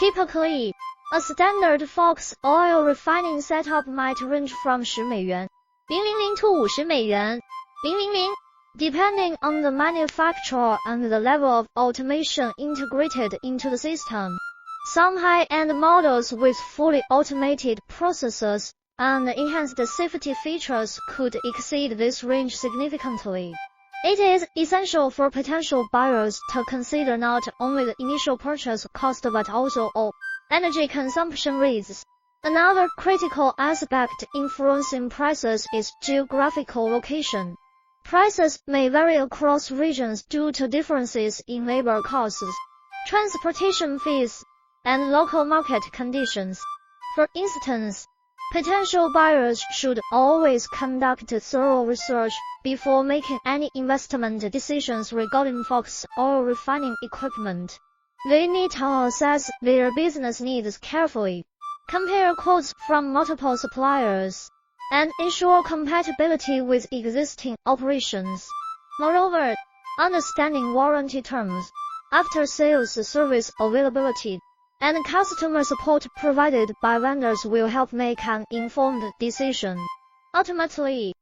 Typically, a standard Fox oil refining setup might range from 10美元 000 to 50美元 000, depending on the manufacturer and the level of automation integrated into the system. Some high-end models with fully automated processors and enhanced safety features could exceed this range significantly. It is essential for potential buyers to consider not only the initial purchase cost but also all energy consumption risks. Another critical aspect influencing prices is geographical location. Prices may vary across regions due to differences in labor costs, transportation fees, and local market conditions. For instance, potential buyers should always conduct thorough research before making any investment decisions regarding Fox oil refining equipment. They need to assess their business needs carefully, compare quotes from multiple suppliers, and ensure compatibility with existing operations. Moreover, understanding warranty terms, after-sales service availability, and customer support provided by vendors will help make an informed decision. Ultimately,